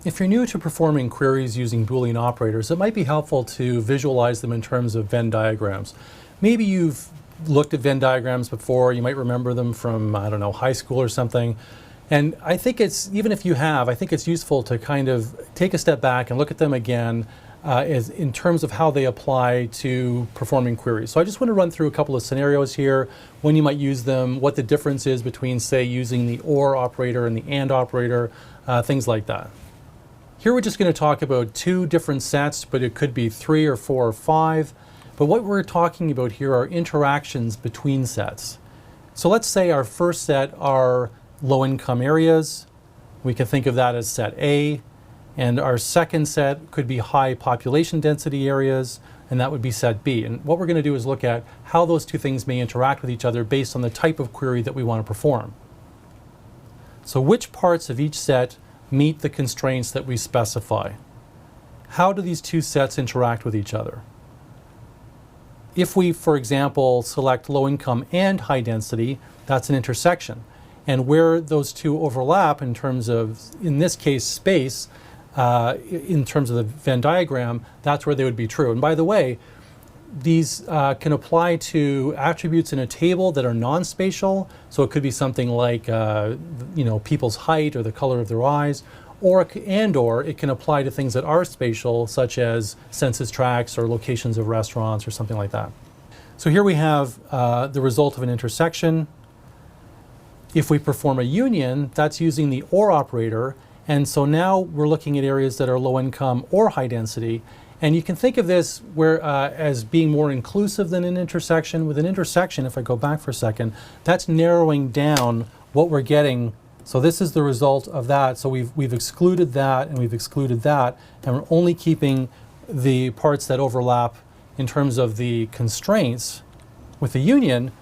If you're new to performing queries using Boolean operators, it might be helpful to visualize them in terms of Venn diagrams. Maybe you've looked at Venn diagrams before, you might remember them from, I don't know, high school or something. And I think even if you have, I think it's useful to kind of take a step back and look at them again in terms of how they apply to performing queries. So I just want to run through a couple of scenarios here, when you might use them, what the difference is between, say, using the OR operator and the AND operator, things like that. Here we're just going to talk about two different sets, but it could be 3 or 4 or 5. But what we're talking about here are interactions between sets. So let's say our first set are low-income areas. We can think of that as set A. And our second set could be high population density areas, and that would be set B. And what we're going to do is look at how those two things may interact with each other based on the type of query that we want to perform. So which parts of each set meet the constraints that we specify? How do these two sets interact with each other? If we, for example, select low income and high density, that's an intersection. And where those two overlap in terms of, in this case, space, in terms of the Venn diagram, that's where they would be true. And by the way, these can apply to attributes in a table that are non-spatial. So it could be something like people's height or the color of their eyes, or it can apply to things that are spatial, such as census tracts or locations of restaurants or something like that. So here we have the result of an intersection. If we perform a union, that's using the OR operator. And so now we're looking at areas that are low income or high density. And you can think of this as being more inclusive than an intersection. With an intersection, if I go back for a second, that's narrowing down what we're getting. So this is the result of that. So we've excluded that and we've excluded that, and we're only keeping the parts that overlap in terms of the constraints. With the union,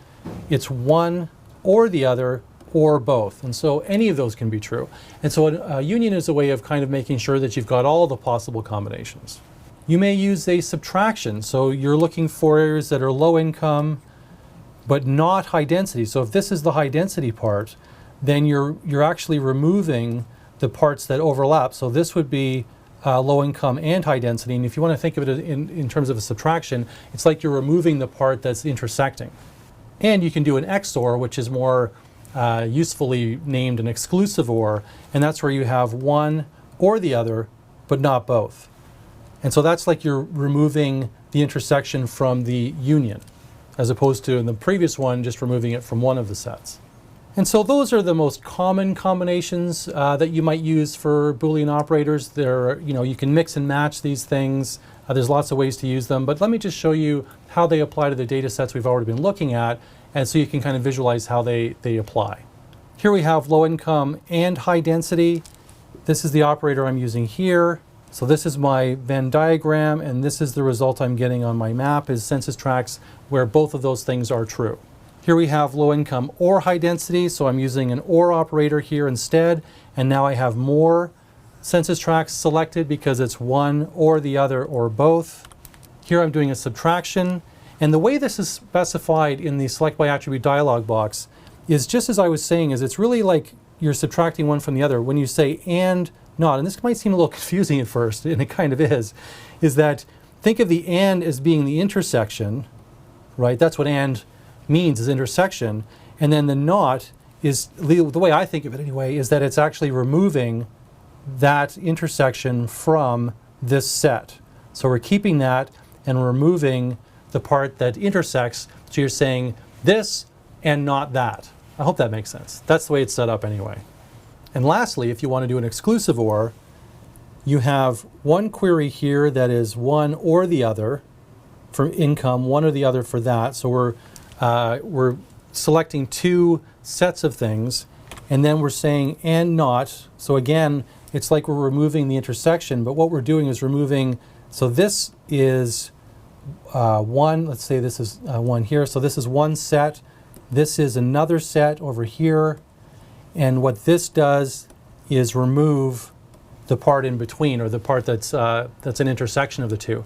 it's one or the other or both. And so any of those can be true. And so a union is a way of kind of making sure that you've got all the possible combinations. You may use a subtraction. So you're looking for areas that are low income, but not high density. So if this is the high density part, then you're actually removing the parts that overlap. So this would be low income and high density. And if you want to think of it in terms of a subtraction, it's like you're removing the part that's intersecting. And you can do an XOR, which is more usefully named an exclusive OR, and that's where you have one or the other, but not both. And so that's like you're removing the intersection from the union, as opposed to in the previous one, just removing it from one of the sets. And so those are the most common combinations that you might use for Boolean operators. You can mix and match these things. There's lots of ways to use them, but let me just show you how they apply to the data sets we've already been looking at, and so you can kind of visualize how they apply. Here we have low income and high density. This is the operator I'm using here. So this is my Venn diagram, and this is the result I'm getting on my map is census tracts where both of those things are true. Here we have low income or high density, so I'm using an OR operator here instead, and now I have more census tracts selected because it's one or the other or both. Here I'm doing a subtraction, and the way this is specified in the select by attribute dialog box is just as I was saying, is it's really like you're subtracting one from the other. When you say and not, and this might seem a little confusing at first, and it kind of is that think of the and as being the intersection, right? That's what and means, is intersection. And then the not is, the way I think of it anyway, is that it's actually removing that intersection from this set. So we're keeping that and removing the part that intersects. So you're saying this and not that. I hope that makes sense. That's the way it's set up anyway. And lastly, if you want to do an exclusive OR, you have one query here that is one or the other for income, one or the other for that. So we're selecting two sets of things, and then we're saying and not. So again, it's like we're removing the intersection, but what we're doing is removing, so this is one, let's say this is one here. So this is one set. This is another set over here. And what this does is remove the part in between, or the part that's an intersection of the two.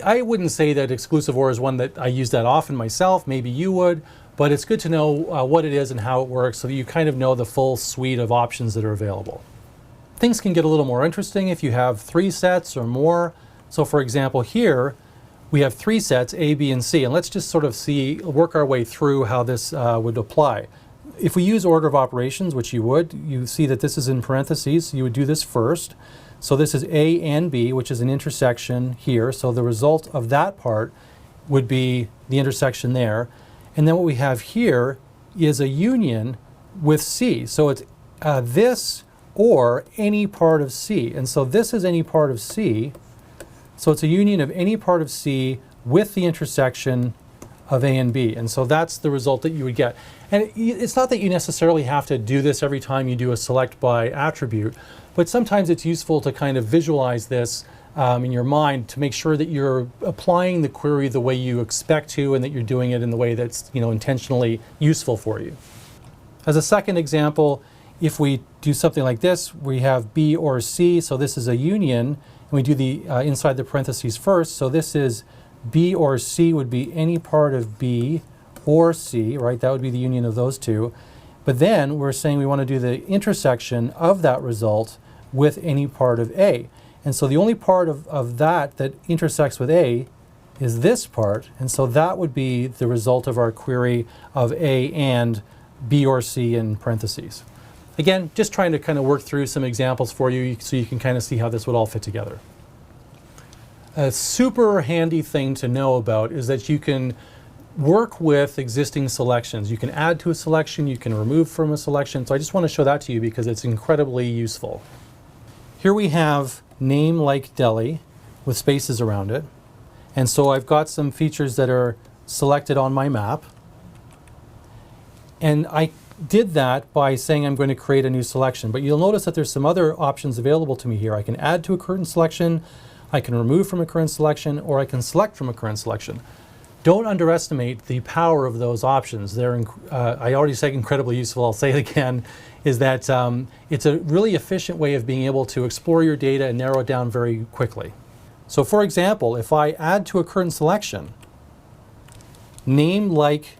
I wouldn't say that exclusive OR is one that I use that often myself. Maybe you would, but it's good to know what it is and how it works so that you kind of know the full suite of options that are available. things can get a little more interesting if you have 3 sets or more. So for example here, we have 3 sets, A, B, and C, and let's just sort of work our way through how this would apply. If we use order of operations, which you see that this is in parentheses, you would do this first. So this is A and B, which is an intersection here. So the result of that part would be the intersection there. And then what we have here is a union with C. So it's this or any part of C. And so this is any part of C. So it's a union of any part of C with the intersection of A and B. And so that's the result that you would get. And it's not that you necessarily have to do this every time you do a select by attribute, but sometimes it's useful to kind of visualize this in your mind to make sure that you're applying the query the way you expect to and that you're doing it in the way that's intentionally useful for you. As a second example, if we do something like this, we have B or C, so this is a union, and we do the inside the parentheses first, so this is B or C would be any part of B or C, right? That would be the union of those two. But then we're saying we want to do the intersection of that result with any part of A. And so the only part of that intersects with A is this part, and so that would be the result of our query of A and B or C in parentheses. Again, just trying to kind of work through some examples for you so you can kind of see how this would all fit together. A super handy thing to know about is that you can work with existing selections. You can add to a selection, you can remove from a selection. So I just want to show that to you because it's incredibly useful. Here we have name like deli with spaces around it. And so I've got some features that are selected on my map. And I did that by saying I'm going to create a new selection. But you'll notice that there's some other options available to me here. I can add to a current selection, I can remove from a current selection, or I can select from a current selection. Don't underestimate the power of those options. They're, I already said incredibly useful, I'll say it again, is that it's a really efficient way of being able to explore your data and narrow it down very quickly. So for example, if I add to a current selection, name like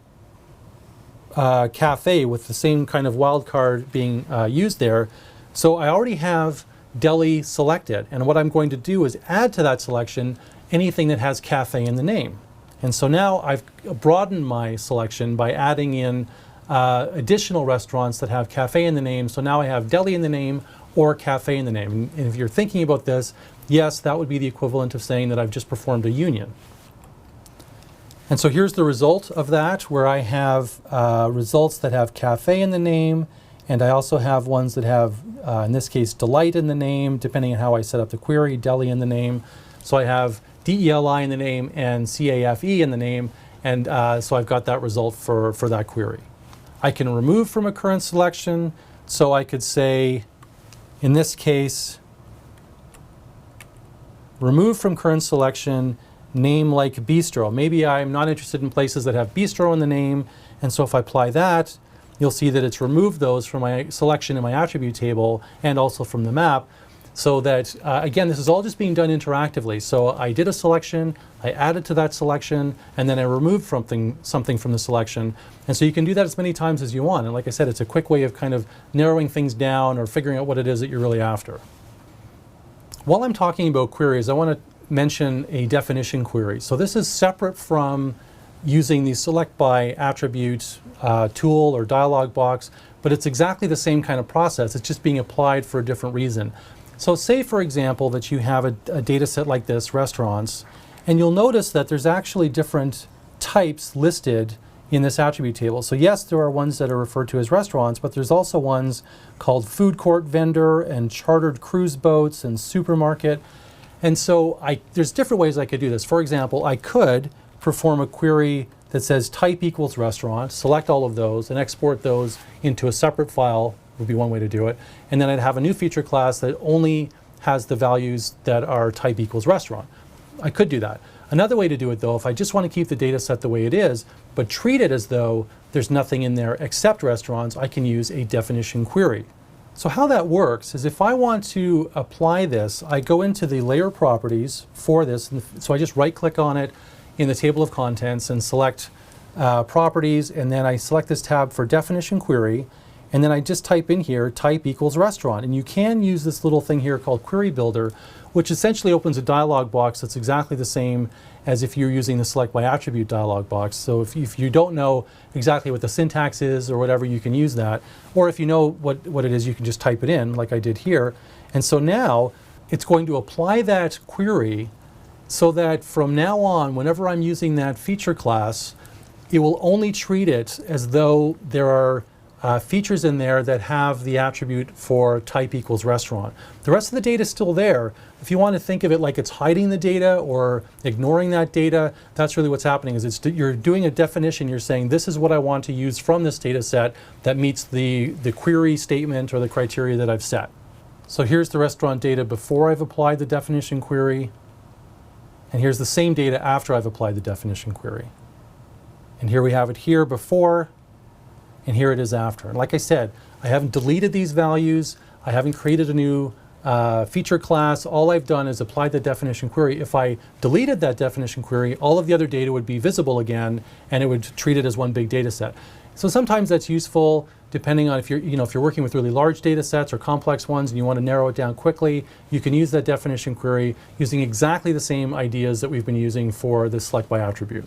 cafe with the same kind of wildcard being used there, so I already have deli selected, and what I'm going to do is add to that selection anything that has cafe in the name. And so now I've broadened my selection by adding in additional restaurants that have cafe in the name. So now I have deli in the name or cafe in the name. And if you're thinking about this, yes, that would be the equivalent of saying that I've just performed a union. And so here's the result of that, where I have results that have cafe in the name, and I also have ones that have, in this case, delight in the name, depending on how I set up the query, deli in the name. So I have DELI in the name and CAFE in the name, and so I've got that result for that query. I can remove from a current selection, so I could say, in this case, remove from current selection, name like bistro. Maybe I'm not interested in places that have bistro in the name, and so if I apply that, you'll see that it's removed those from my selection in my attribute table and also from the map. So that, again, this is all just being done interactively. So I did a selection, I added to that selection, and then I removed something from the selection. And so you can do that as many times as you want. And like I said, it's a quick way of kind of narrowing things down or figuring out what it is that you're really after. While I'm talking about queries, I want to mention a definition query. So this is separate from using the select by attribute tool or dialog box, but it's exactly the same kind of process. It's just being applied for a different reason. So say, for example, that you have a data set like this, restaurants, and you'll notice that there's actually different types listed in this attribute table. So yes, there are ones that are referred to as restaurants, but there's also ones called food court vendor and chartered cruise boats and supermarket. And so there's different ways I could do this. For example, I could perform a query that says type equals restaurant, select all of those, and export those into a separate file, would be one way to do it. And then I'd have a new feature class that only has the values that are type equals restaurant. I could do that. Another way to do it, though, if I just want to keep the data set the way it is, but treat it as though there's nothing in there except restaurants, I can use a definition query. So how that works is if I want to apply this, I go into the layer properties for this. So I just right-click on it in the table of contents and select properties, and then I select this tab for definition query. And then I just type in here, type equals restaurant. And you can use this little thing here called Query Builder, which essentially opens a dialog box that's exactly the same as if you're using the Select by Attribute dialog box. So if you don't know exactly what the syntax is or whatever, you can use that. Or if you know what it is, you can just type it in like I did here. And so now it's going to apply that query so that from now on, whenever I'm using that feature class, it will only treat it as though there are features in there that have the attribute for type equals restaurant. The rest of the data is still there. If you want to think of it like it's hiding the data or ignoring that data, that's really what's happening. Is you're doing a definition. You're saying this is what I want to use from this data set that meets the query statement or the criteria that I've set. So here's the restaurant data before I've applied the definition query, and here's the same data after I've applied the definition query. And here we have it here before, and here it is after. And like I said, I haven't deleted these values. I haven't created a new feature class. All I've done is applied the definition query. If I deleted that definition query, all of the other data would be visible again, and it would treat it as one big data set. So sometimes that's useful depending on if you're working with really large data sets or complex ones and you want to narrow it down quickly. You can use that definition query using exactly the same ideas that we've been using for the Select by Attribute.